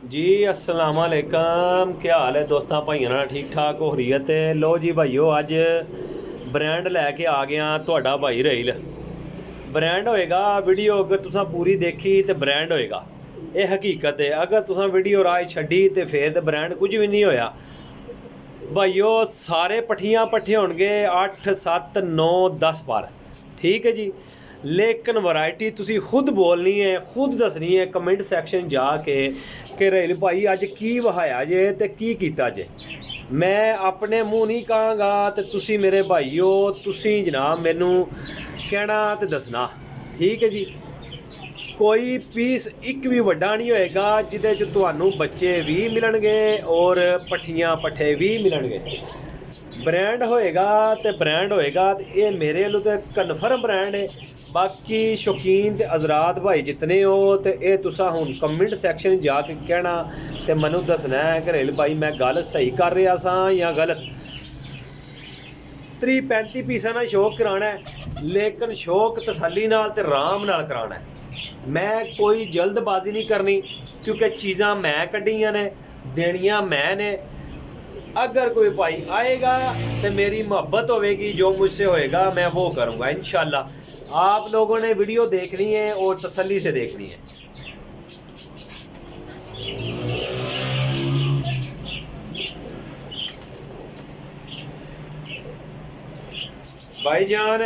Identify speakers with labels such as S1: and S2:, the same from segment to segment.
S1: जी अस्सलाम वालेकुम। क्या हाल है दोस्तों भाइयों नाल? ठीक ठाक हो रही है? तो लो जी भाईओ, अज ब्रांड लैके आ गया तुहाडा भाई रहील। ब्रांड होएगा वीडियो अगर तुसां पूरी देखी तो ब्रांड होएगा, ये हकीकत है। अगर तुसां वीडियो राज छड्डी तो फिर तो ब्रांड कुछ भी नहीं होया। भाईओ सारे पट्ठियाँ पट्ठे होणगे 8 7 9 10 पर, ठीक है जी। लेकिन वैरायटी तुसी खुद बोलनी है, खुद दसनी है कमेंट सैक्शन जाके कि रहील भाई अज की वहाया जे ते की कीता जे। मैं अपने मूँह नहीं कहांगा तो तुसी मेरे भाईओ तुसी जनाब मैनू कहना तो दसना, ठीक है जी। कोई पीस एक भी वड्डा नहीं होएगा जिदे च तुहानू बच्चे भी मिलणगे और पट्ठियाँ पट्ठे भी मिलणगे। ब्रांड होएगा तो ब्रांड होएगा, तो ये मेरे वालों तो कन्फर्म ब्रांड है। बाकी शौकीन ते हज़रात भाई जितने हो तो ये तुसा हुण कमेंट सैक्शन जाके कहना तो मैनू दसना है कि रहील भाई मैं गल सही कर रहा सा या गलत। 30-35 पीसा ना शौक कराना है, लेकिन शौक तसल्ली नाल ते आराम नाल कराना है। मैं कोई जल्दबाजी नहीं करनी क्योंकि चीज़ां मैं कड्ढियां ने, देनियां मैं ने। अगर कोई भाई आएगा तो मेरी मोहब्बत होगी, जो मुझसे होएगा मैं वो करूँगा इंशाल्लाह। आप लोगों ने वीडियो देखनी है और तसल्ली से देखनी है। भाईजान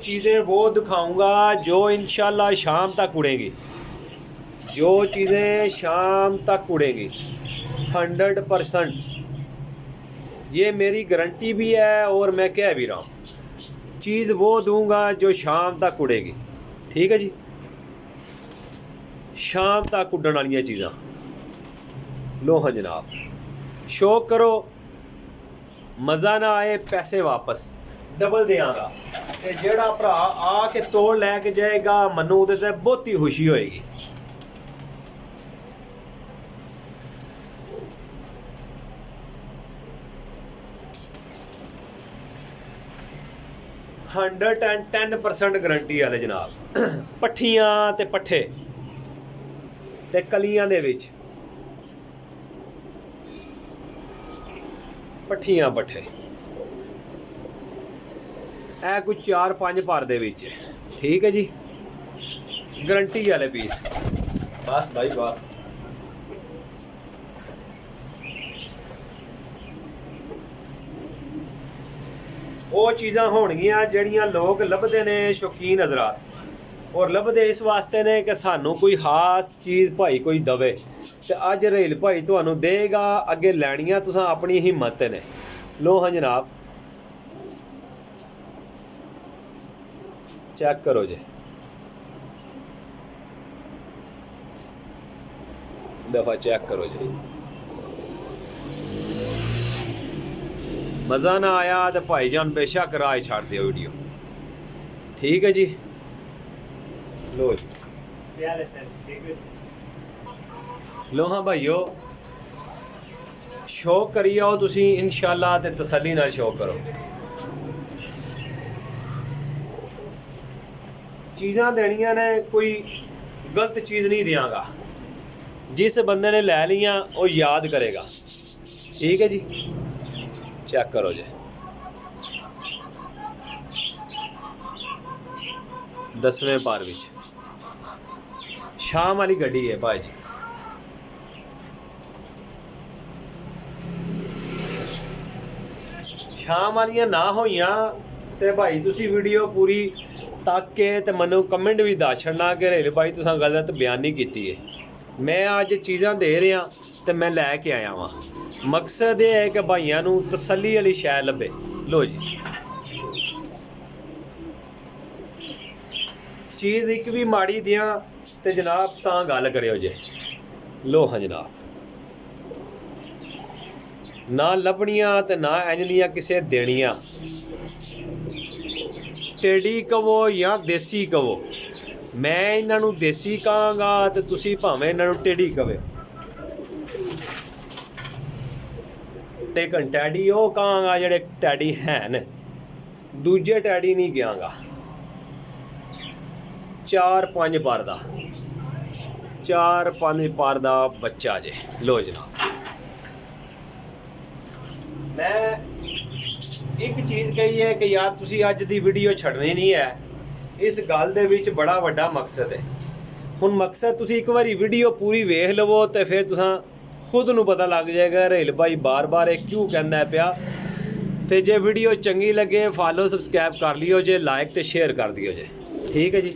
S1: चीज़ें वो दिखाऊंगा जो इंशाल्लाह शाम तक उड़ेंगी, जो चीज़ें शाम तक उड़ेंगी 100%। ये मेरी गारंटी भी है और मैं कह भी रहा हूँ। चीज़ वो दूंगा जो शाम तक उड़ेगी, ठीक है जी। शाम तक उड़न वाली चीज़ां लो हाँ जनाब, शौक करो, मज़ा ना आए पैसे वापस डबल देंगा। तो जेड़ा भरा आके तोड़ लैके जाएगा मनु उहदे ते बहुत ही खुशी होएगी। हंड्रेड एंड 10% गारंटी वाले जनाब। पट्ठियाँ ते पट्ठे ते कलियां दे विच पट्ठियाँ पट्ठे ऐ कोई 4-5 पर दे विच, ठीक है जी। गारंटी वाले पीस बस भाई बस। वो चीज़ां होणगियां जड़ियां लोग लभदे ने शौकीन हज़रात, और लभदे इस वास्ते ने कि सानू कोई खास चीज़ भाई कोई दवे तो अज रहील भाई तुहानू देगा। अगे लैनियां तुसां अपनी हिम्मत ने। लो हाँ जनाब चेक करो जे, दफा चेक करो जी। मज़ा ना आया तो भाईजान बेशक राय छाड़ दियो वीडियो, ठीक है जी। लो लो हाँ भाईओ शौक करी आओ तुसी इंशाल्लाह ते तसल्ली नाल शौक करो। चीज़ां देनियां ने, कोई गलत चीज़ नहीं देंगा। जिस बंदे ने लै लियां वो याद करेगा, ठीक है जी। चेक करो जी, 10वें पार विच शाम वाली गड्डी है भाई जी। शाम वालियां ना होइयां ते भाई तुसी वीडियो पूरी तक के ते मैनू कमेंट भी दस छड़ना कि रहील भाई तुसां गलत बयानी की है। मैं अज चीज़ां दे रहा तो मैं लैके आया वहाँ। मकसद ये है कि भाइयों नू तसल्ली वाली शै लभे। लो जी चीज़ एक भी माड़ी दियां तो जनाब तां गल करियो जे। लो हाँ जनाब ना लभनियां तो ना इंजनियां किसे देनियां। टेढ़ी कवो या देसी कवो, मैं इन्हों देसी कहांगा तो तुसी भावें इन्हों टेढ़ी कवे। लेकिन टैडी वो कहांगा जेड़े टैडी हैं, दूजे टैडी नहीं कहांगा। 4-5 पर दा 4-5 ਪਾਰ ਦਾ ਬੱਚਾ ਜੇ। ਲੋ ਜਨਾਬ मैं एक चीज़ कही है कि यार तुसी अज दी वीडियो छड़नी नहीं है। इस गल दे विच बड़ा वड्डा मकसद है। हुण मकसद तुसी एक बारी वीडियो पूरी वेख लवो तो फिर तुसां खुद नूं पता लग जाएगा रहील भाई बार बार ये क्यों कहना है पिया। तो जे वीडियो चंगी लगे फॉलो सबसक्राइब कर लियो जे, लाइक तो शेयर कर दियो जे। ठीक है जी।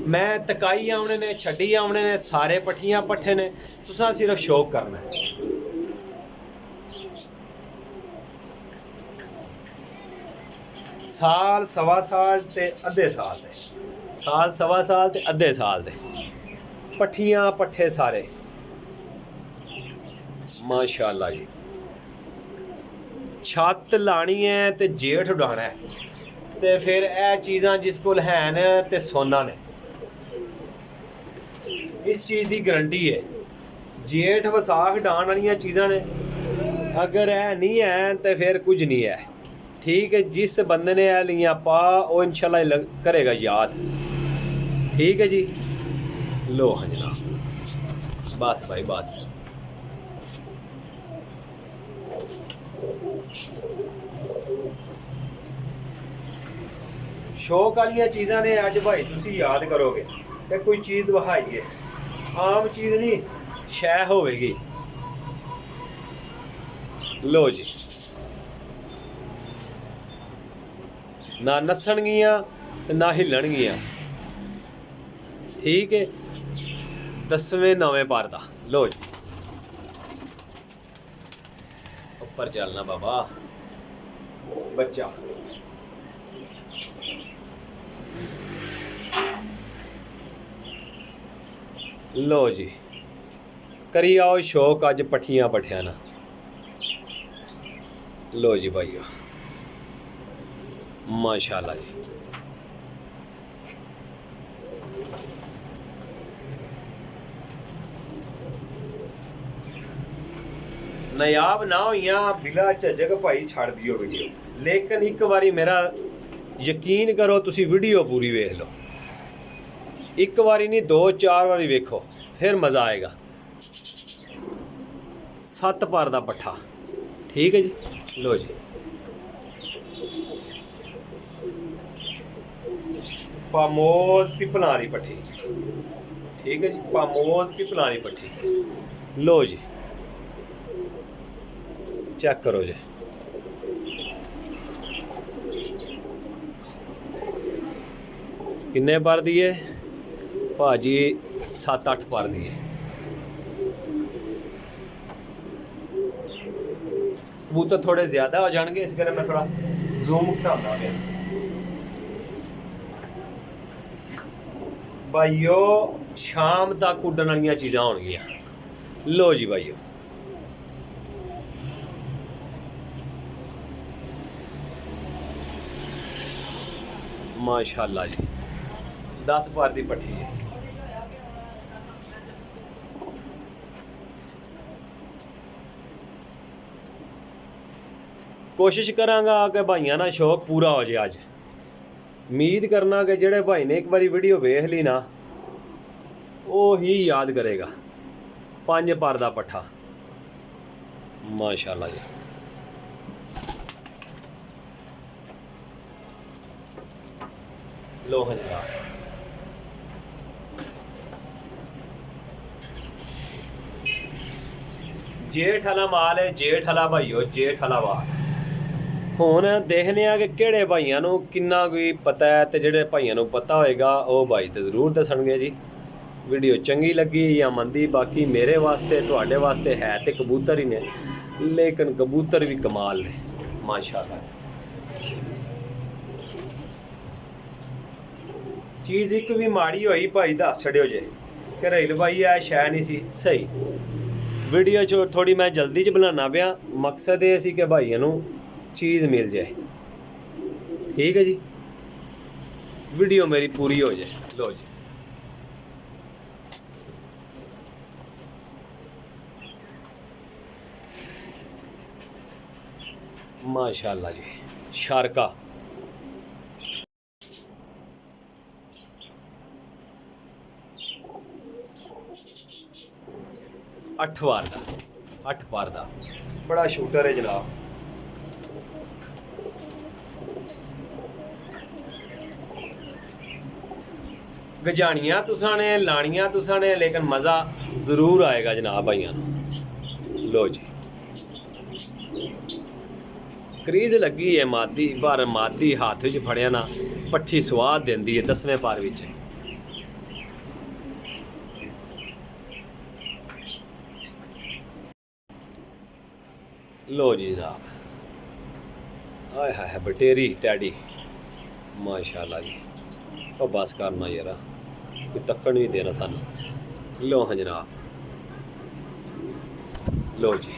S1: मैं तकाई आने ने छड्डी आने ने सारे पट्ठियां पट्ठे ने, तुसां सिर्फ शौक करना है। साल सवा साल ते अद्धे साल दे, साल सवा साल ते अद्धे साल दे पट्ठियां पट्ठे सारे माशाअल्लाह जी। छत लानी है ते जेठ उड़ाना है ते फिर यह चीज़ां जिस कोल हैन ते सोना ने, इस चीज़ की गारंटी है। जेठ वसाख डाण वालियां चीज़ां ने, अगर यह नहीं है तो फिर कुछ नहीं है। ठीक है। जिस बंदे ने यह लिया पा वो इंशाल्लाह करेगा याद। ठीक है जी। लो हाँ जनाब बस भाई बस। शौक वाली चीज़ां ने अज भाई तुसी याद करोगे कि कोई चीज़ दिखाई है, आम चीज़ नहीं शै होगी। लो जी ना नसणगियां ना हिलणगियां। ठीक है। 10वें 9वें पार दा। लो जी ऊपर चलना बाबा बच्चा। लो जी करी आओ शौक अज पट्ठियां पट्ठिया ना। लो जी भाइयों माशाल्लाह जी। नायाब ना होइया बिला झिझक भाई छड़ दियो वीडियो, लेकिन एक बारी मेरा यकीन करो तुसी वीडियो पूरी वेख लो। एक बारी नहीं 2-4 बारी वेखो फिर मज़ा आएगा। 7 पार दा पट्ठा। ठीक है जी। लो जी पामोज पिपलां वाली पट्ठी। ठीक है जी। पामोज पिपलां वाली पट्ठी। लो जी चेक करो जी। किन्ने पर दी है भाजी? 7-8 पर दी है। कबूतर थोड़े ज़्यादा हो जाएंगे इस करके मैं थोड़ा जूम घटाता गया। भाइयों शाम तक उड्डण वाली चीज़ां होणगियां। लो जी भाइयों माशाल्लाह जी 10 पार दी पट्ठी है। कोशिश करांगा कि भाइयों ना शौक पूरा हो जाए। अज उम्मीद करना कि जेड़े भाई ने एक बारी वीडियो वेख ली ना वो ही याद करेगा। 5 पार दा पट्ठा माशाल्लाह जी। लो हाँ जी जेठ वाला माल है, जेठ वाला भाईओ जेठ वाला वाल। हुण देखने कि किहड़े भाइयों नूं किन्ना कोई पता है, तो जिहड़े भाइयों नूं पता होएगा वो भाई तो जरूर दसणगे जी। वीडियो चंगी लगी या मंदी, बाकी मेरे वास्ते तुहाडे वास्ते है तो कबूतर ही ने, लेकिन कबूतर भी कमाल ने माशाअल्लाह। चीज़ एक भी माड़ी होई भाई दस छड़ियो जे कि रहील भाई आ शै नहीं सी सही। वीडियो चो थोड़ी मैं जल्दी च बनाना पिया, मकसद ये सी कि भाइयों नूं चीज़ मिल जाए। ठीक है जी। वीडियो मेरी पूरी हो जाए। लो जी माशाअल्लाह जी शारका। 8 ਵਾਰ ਦਾ 8 ਵਾਰ ਦਾ बड़ा शूटर है जनाब। गजानियां तुसां ने लानियां तुसां ने, लेकिन मज़ा ज़रूर आएगा जनाब भाइयों। लो जी क्रीज लगी है मादी, पर मादी हाथ च फड़िया ना पट्ठी स्वाद देंदी है 10वें पार विच। लो जी जनाब, आय हाय बटेरी टैडी माशाल्लाह जी। और बस करना यार, कोई तक्कन नहीं देना सानू। लो हाँ जनाब, लो जी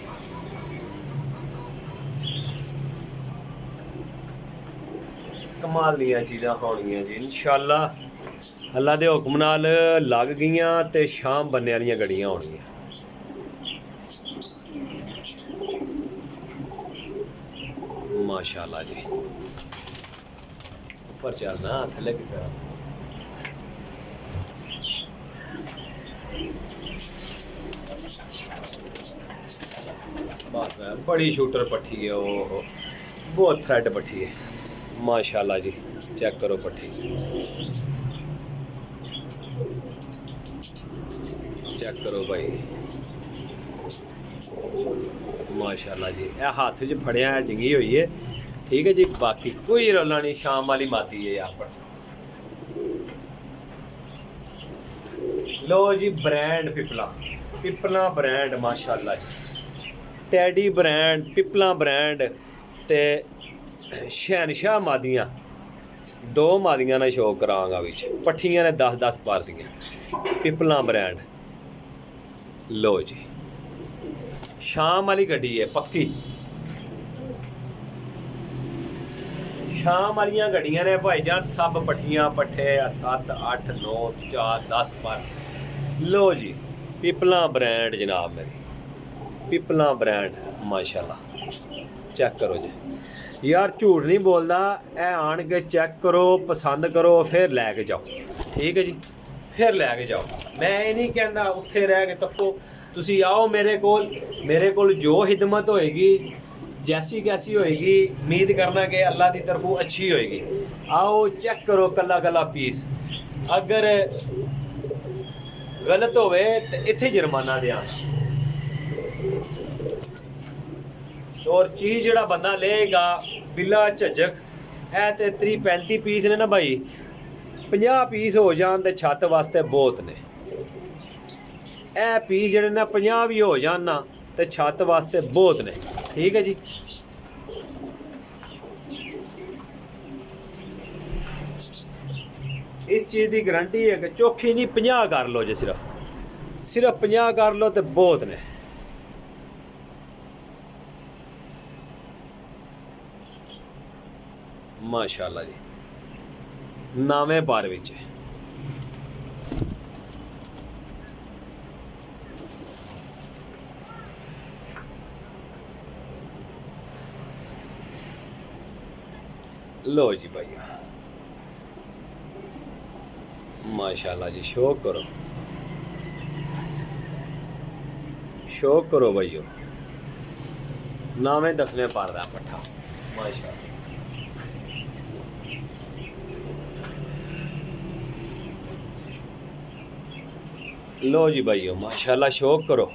S1: कमाल दियां चीज़ां होनियां जी इंशाअल्लाह। अल्लाह दे हुक्म नाल लग गईयां ते शाम बनने वालियां गड्डियां होणगियां। माशाल्लाह जी, ऊपर चलना थले की तरह। बस बड़ी शूटर पट्टी है, ओहो बहुत थ्रेड पट्टी है माशाल्लाह जी। चेक करो पट्टी, चेक करो भाई माशाल्लाह जी। यह हाथ च फड़िया जिंगी हुई है, ठीक है जी। बाकी कोई रौला नहीं, शाम वाली माती है यहाँ पर। लो जी ब्रांड पिपला, पिपला ब्रांड माशाल्लाह जी। टैडी ब्रांड, पिपला ब्रांड ते शहनशाह मादियाँ, 2 मादियाँ ने शो करांगा विच, पट्ठियाँ ने 10-10 पार दियां। पिपला ब्रांड लो जी, शाम वाली गड्डी है पक्की। शाम वालियां गड्डियां ने भाईजान, सब पट्ठियां पट्ठे 7, 8, 9, 4, 10 पर। लो जी पिपला ब्रांड जनाब मेरी, पिपला ब्रांड माशाल्लाह। चेक करो जी यार, झूठ नहीं बोलता। ए आन के चेक करो, पसंद करो, फिर लैके जाओ, ठीक है जी। फिर लैके जाओ, मैं ये नहीं कहता उत्थे रह के तक्को। तुसी आओ मेरे कोल जो हिदमत होएगी, जैसी कैसी होएगी, उम्मीद करना कि अल्लाह की तरफों अच्छी होएगी। आओ चेक करो कला कला पीस, अगर गलत होवे तो इत्थे जुर्माना देना। और चीज़ जड़ा बंदा लेगा बिला झिझक, है तो 30-35 पीस ने ना भाई, 50 पीस हो जान तो छत वास्ते बहुत ने। ए पीस जड़े ना 50 भी हो जान ना तो छत वास्ते बहुत ने, ठीक है जी। इस चीज़ की गारंटी है कि चौखी नहीं 50 कर लो जी, सिर्फ 50 कर लो तो बहुत ने। माशाल्लाह जी, नावे पार विच लो जी भाई माशाल्लाह जी। शौक करो भाइयों, नावे 10वें पार दा पट्ठा माशाल्लाह। लो जी भाइयों माशाल्लाह, शौक करो,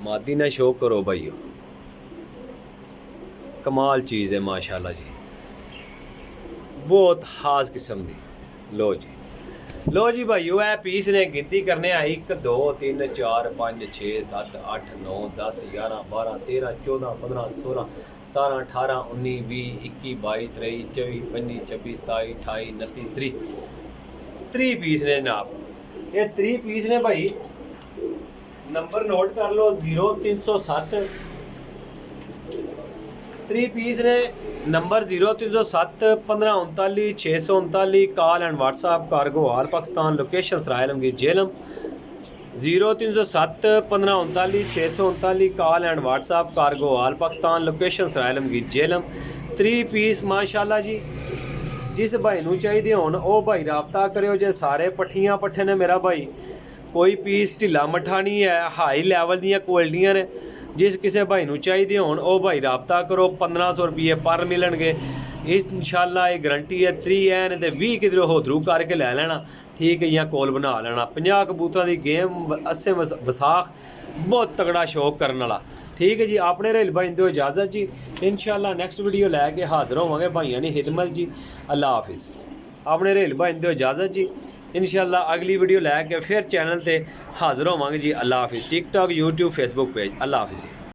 S1: मादी ना शौक करो भाइयों, कमाल चीज़ है माशाल्लाह जी, बहुत खास किस्म की। लो जी भाइयों, ए पीस ने गिनती करने 1 2 3 4 5 6 7 8 9 10 11 12 13 14 15 16 17 18 19 20 21 22 23 24 25 26 27 28 29 30 30 पीस ने जनाब। ये 30 पीस ने भाई, नंबर नोट कर लो 0307। 3 पीस ने, number 0307 1539 639। Call and WhatsApp cargo all Pakistan, location Sarai Alamgir Jhelum. 0307 1539 639। Call and WhatsApp cargo all Pakistan, location Sarai Alamgir Jhelum. 3 piece माशाल्लाह जी, ਜਿਸ ਭਾਈ ਨੂੰ ਚਾਹੀਦੇ ਹੋਣ ਉਹ ਭਾਈ ਰਾਬਤਾ ਕਰਿਓ। ਜੇ ਸਾਰੇ ਪੱਠੀਆਂ ਪੱਠੇ ਨੇ ਮੇਰਾ ਭਾਈ, ਕੋਈ ਪੀਸ ਢਿੱਲਾ ਮੱਠਾ ਨਹੀਂ ਹੈ, ਹਾਈ ਲੈਵਲ ਦੀਆਂ ਕੁਆਲਿਟੀਆਂ ਨੇ। ਜਿਸ ਕਿਸੇ ਭਾਈ ਨੂੰ ਚਾਹੀਦੇ ਹੋਣ ਉਹ ਭਾਈ ਰਾਬਤਾ ਕਰੋ। 1500 ਰੁਪਏ ਪਰ ਮਿਲਣਗੇ ਇੰਸ਼ਾਅੱਲਾ। ਇਹ ਗਰੰਟੀ ਹੈ 3 ਐਨ ਤੇ 20 ਕਿਧਰੋਂ ਹੋਦਰੂ ਕਰਕੇ ਲੈ ਲੈਣਾ, ਠੀਕ ਹੈ, ਜਾਂ ਕੋਲ ਬਣਾ ਲੈਣਾ। 50 ਕਬੂਤਰਾਂ ਦੀ ਗੇਮ, 80 ਵਿਸਾਖ, ਬਹੁਤ ਤਗੜਾ ਸ਼ੌਕ ਕਰਨ ਵਾਲਾ, ਠੀਕ ਹੈ ਜੀ। ਆਪਣੇ ਰੇਲ ਭਾਈ ਦਿਓ ਇਜਾਜ਼ਤ ਜੀ, ਇੰਸ਼ਾਅੱਲਾ ਨੈਕਸਟ ਵੀਡੀਓ ਲੈ ਕੇ ਹਾਜ਼ਰ ਹੋਵਾਂਗੇ ਭਾਈਆਂ ਦੀ ਖਿਦਮਤ ਜੀ। ਅੱਲਾ ਹਾਫਿਜ਼। ਆਪਣੇ ਰੇਲ ਭਾਈ ਦਿਓ ਇਜਾਜ਼ਤ ਜੀ, इंशाल्लाह अगली वीडियो लैके फिर चैनल से हाज़िर होवांगे जी। अल्लाह हाफिज़। TikTok, YouTube, Facebook page. अल्लाह हाफिज़।